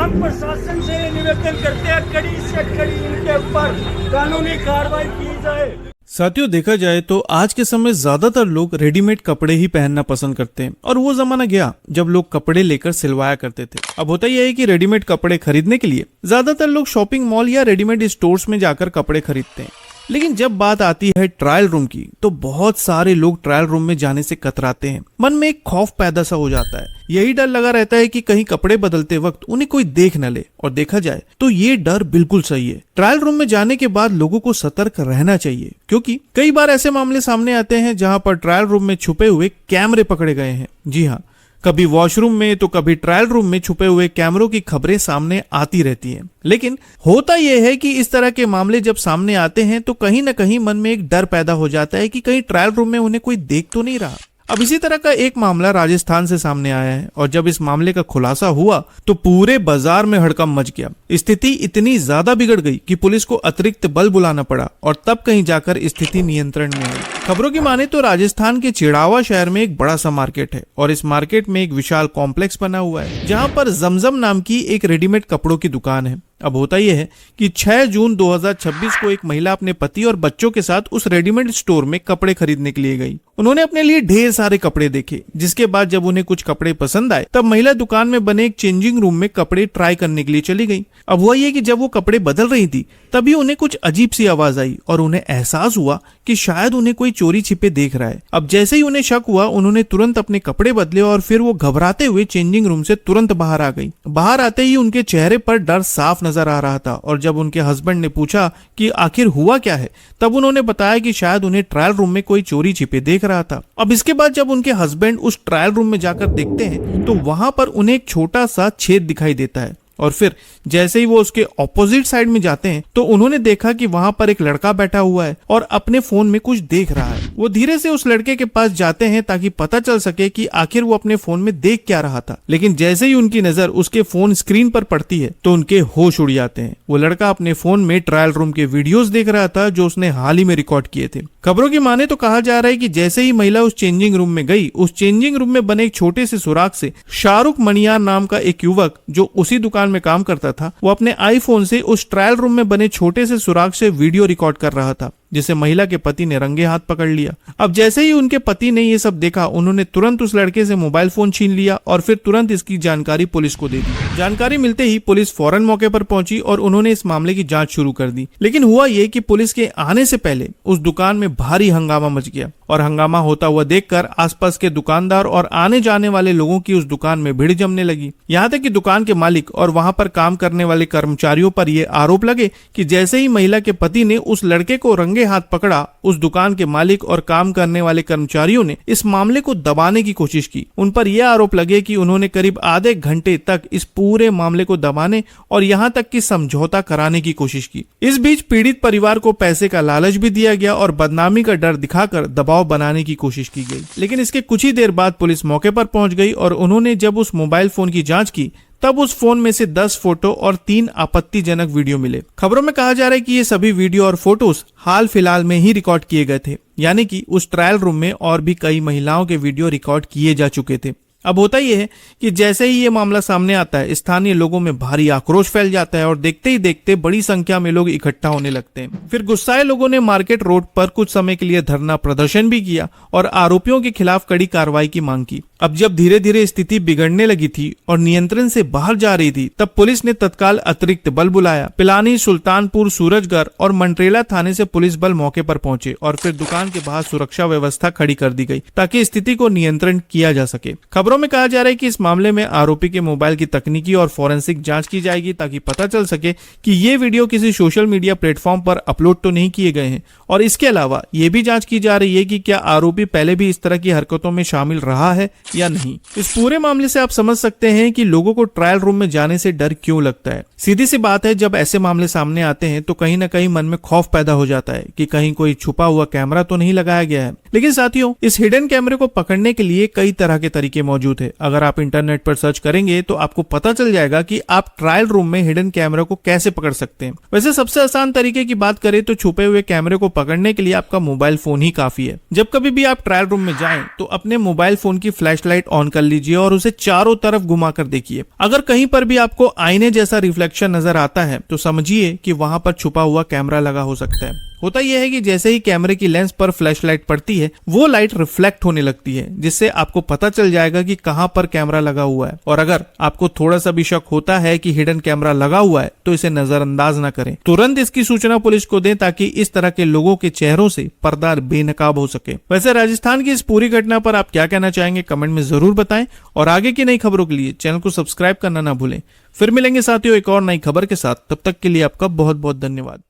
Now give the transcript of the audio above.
हम प्रशासन से निवेदन करते हैं कड़ी से कड़ी इनके ऊपर कानूनी कार्रवाई की जाए। साथियों, देखा जाए तो आज के समय ज्यादातर लोग रेडीमेड कपड़े ही पहनना पसंद करते हैं और वो जमाना गया जब लोग कपड़े लेकर सिलवाया करते थे। अब होता यह है कि रेडीमेड कपड़े खरीदने के लिए ज्यादातर लोग शॉपिंग मॉल या रेडीमेड स्टोर्स में जाकर कपड़े खरीदते हैं। लेकिन जब बात आती है ट्रायल रूम की तो बहुत सारे लोग ट्रायल रूम में जाने से कतराते हैं। मन में एक खौफ पैदा सा हो जाता है। यही डर लगा रहता है कि कहीं कपड़े बदलते वक्त उन्हें कोई देख न ले। और देखा जाए तो ये डर बिल्कुल सही है। ट्रायल रूम में जाने के बाद लोगों को सतर्क रहना चाहिए, क्योंकि कई बार ऐसे मामले सामने आते हैं जहां पर ट्रायल रूम में छुपे हुए कैमरे पकड़े गए हैं। जी हाँ, कभी वॉशरूम में तो कभी ट्रायल रूम में छुपे हुए कैमरों की खबरें सामने आती रहती हैं। लेकिन होता यह है कि इस तरह के मामले जब सामने आते हैं तो कहीं ना कहीं मन में एक डर पैदा हो जाता है कि कहीं ट्रायल रूम में उन्हें कोई देख तो नहीं रहा। अब इसी तरह का एक मामला राजस्थान से सामने आया है और जब इस मामले का खुलासा हुआ तो पूरे बाजार में हड़कंप मच गया। स्थिति इतनी ज्यादा बिगड़ गई कि पुलिस को अतिरिक्त बल बुलाना पड़ा और तब कहीं जाकर स्थिति नियंत्रण में आई। खबरों की माने तो राजस्थान के चिड़ावा शहर में एक बड़ा सा मार्केट है और इस मार्केट में एक विशाल कॉम्प्लेक्स बना हुआ है जहां पर जमजम नाम की एक रेडीमेड कपड़ों की दुकान है। अब होता यह है कि 6 जून 2026 को एक महिला अपने पति और बच्चों के साथ उस रेडीमेड स्टोर में कपड़े खरीदने के लिए गई। उन्होंने अपने लिए ढेर सारे कपड़े देखे, जिसके बाद जब उन्हें कुछ कपड़े पसंद आए तब महिला दुकान में बने एक चेंजिंग रूम में कपड़े ट्राई करने के लिए चली गई। अब हुआ ये कि जब वो कपड़े बदल रही थी तभी उन्हें कुछ अजीब सी आवाज आई और उन्हें एहसास हुआ कि शायद उन्हें कोई चोरी छिपे देख रहा है। अब जैसे ही उन्हें शक हुआ उन्होंने तुरंत अपने कपड़े बदले और फिर वो घबराते हुए चेंजिंग रूम से तुरंत बाहर आ गई। बाहर आते ही उनके चेहरे पर डर साफ नजर आ रहा था और जब उनके हस्बैंड ने पूछा कि आखिर हुआ क्या है तब उन्होंने बताया कि शायद उन्हें ट्रायल रूम में कोई चोरी छिपे देख रहा था। अब इसके बाद जब उनके हस्बैंड उस ट्रायल रूम में जाकर देखते हैं तो वहां पर उन्हें एक छोटा सा छेद दिखाई देता है और फिर जैसे ही वो उसके ऑपोजिट साइड में जाते हैं तो उन्होंने देखा कि वहां पर एक लड़का बैठा हुआ है और अपने फोन में कुछ देख रहा है। वो धीरे से उस लड़के के पास जाते हैं ताकि पता चल सके कि आखिर वो अपने फोन में देख क्या रहा था। लेकिन जैसे ही उनकी नजर उसके फोन स्क्रीन पर पड़ती है तो उनके होश उड़ जाते हैं। वो लड़का अपने फोन में ट्रायल रूम के वीडियोस देख रहा था जो उसने हाल ही में रिकॉर्ड किए थे। खबरों की माने तो कहा जा रहा है कि जैसे ही महिला उस चेंजिंग रूम में गई, उस चेंजिंग रूम में बने एक छोटे से सुराख से शाहरुख मणियार नाम का एक युवक जो उसी दुकान में काम करता था, वो अपने आईफोन से उस ट्रायल रूम में बने छोटे से सुराख से वीडियो रिकॉर्ड कर रहा था, जिसे महिला के पति ने रंगे हाथ पकड़ लिया। अब जैसे ही उनके पति ने ये सब देखा उन्होंने तुरंत उस लड़के से मोबाइल फोन छीन लिया और फिर तुरंत इसकी जानकारी पुलिस को दे दी। जानकारी मिलते ही पुलिस फौरन मौके पर पहुंची और उन्होंने इस मामले की जांच शुरू कर दी। लेकिन हुआ ये कि पुलिस के आने से पहले उस दुकान में भारी हंगामा मच गया और हंगामा होता हुआ देखकर आसपास के दुकानदार और आने जाने वाले लोगों की उस दुकान में भीड़ जमने लगी। यहाँ तक कि दुकान के मालिक और वहां पर काम करने वाले कर्मचारियों पर यह आरोप लगे कि जैसे ही महिला के पति ने उस लड़के को रंगे हाथ पकड़ा, उस दुकान के मालिक और काम करने वाले कर्मचारियों ने इस मामले को दबाने की कोशिश की। उन पर यह आरोप लगे कि उन्होंने करीब आधे घंटे तक इस पूरे मामले को दबाने और यहाँ तक कि समझौता कराने की कोशिश की। इस बीच पीड़ित परिवार को पैसे का लालच भी दिया गया और बदनामी का डर दिखाकर दबाव बनाने की कोशिश की गई। लेकिन इसके कुछ ही देर बाद पुलिस मौके पर पहुंच गई और उन्होंने जब उस मोबाइल फोन की जांच की तब उस फोन में से 10 फोटो और 3 आपत्तिजनक वीडियो मिले। खबरों में कहा जा रहा है कि ये सभी वीडियो और फोटोज हाल फिलहाल में ही रिकॉर्ड किए गए थे, यानी कि उस ट्रायल रूम में और भी कई महिलाओं के वीडियो रिकॉर्ड किए जा चुके थे। अब होता यह है कि जैसे ही ये मामला सामने आता है स्थानीय लोगों में भारी आक्रोश फैल जाता है और देखते ही देखते बड़ी संख्या में लोग इकट्ठा होने लगते हैं। फिर गुस्साए लोगों ने मार्केट रोड पर कुछ समय के लिए धरना प्रदर्शन भी किया और आरोपियों के खिलाफ कड़ी कार्रवाई की मांग की। अब जब धीरे धीरे स्थिति बिगड़ने लगी थी और नियंत्रण से बाहर जा रही थी तब पुलिस ने तत्काल अतिरिक्त बल बुलाया। पिलानी, सुल्तानपुर, सूरजगढ़ और मंट्रेला थाने से पुलिस बल मौके पर पहुंचे और फिर दुकान के बाहर सुरक्षा व्यवस्था खड़ी कर दी गई ताकि स्थिति को नियंत्रण किया जा सके। खबरों में कहा जा रहा है कि इस मामले में आरोपी के मोबाइल की तकनीकी और फॉरेंसिक जांच की जाएगी ताकि पता चल सके कि ये वीडियो किसी सोशल मीडिया प्लेटफॉर्म पर अपलोड तो नहीं किए गए हैं। और इसके अलावा ये भी जांच की जा रही है कि क्या आरोपी पहले भी इस तरह की हरकतों में शामिल रहा है या नहीं। इस पूरे मामले से आप समझ सकते हैं कि लोगों को ट्रायल रूम में जाने से डर क्यों लगता है। सीधी सी बात है, जब ऐसे मामले सामने आते हैं तो कहीं ना कहीं मन में खौफ पैदा हो जाता है कि कहीं कोई छुपा हुआ कैमरा तो नहीं लगाया गया है। लेकिन साथियों, इस हिडन कैमरे को पकड़ने के लिए कई तरह के तरीके मौजूद है। अगर आप इंटरनेट पर सर्च करेंगे तो आपको पता चल जाएगा कि आप ट्रायल रूम में हिडन कैमरा को कैसे पकड़ सकते हैं। वैसे सबसे आसान तरीके की बात करें तो छुपे हुए कैमरे को पकड़ने के लिए आपका मोबाइल फोन ही काफी है। जब कभी भी आप ट्रायल रूम में जाएं तो अपने मोबाइल फोन की फ्लैशलाइट ऑन कर लीजिए और उसे चारों तरफ घुमाकर देखिए। अगर कहीं पर भी आपको आईने जैसा रिफ्लेक्शन नजर आता है तो समझिए कि वहां पर छुपा हुआ कैमरा लगा हो सकता है। होता यह है कि जैसे ही कैमरे की लेंस पर फ्लैशलाइट पड़ती है वो लाइट रिफ्लेक्ट होने लगती है, जिससे आपको पता चल जाएगा कि कहां पर कैमरा लगा हुआ है। और अगर आपको थोड़ा सा भी शक होता है कि हिडन कैमरा लगा हुआ है तो इसे नजरअंदाज ना करें, तुरंत इसकी सूचना पुलिस को दें ताकि इस तरह के लोगों के चेहरों से पर्दा बेनकाब हो सके। वैसे राजस्थान की इस पूरी घटना पर आप क्या कहना चाहेंगे कमेंट में जरूर बताएं और आगे की नई खबरों के लिए चैनल को सब्सक्राइब करना ना भूलें। फिर मिलेंगे साथियों एक और नई खबर के साथ, तब तक के लिए आपका बहुत बहुत धन्यवाद।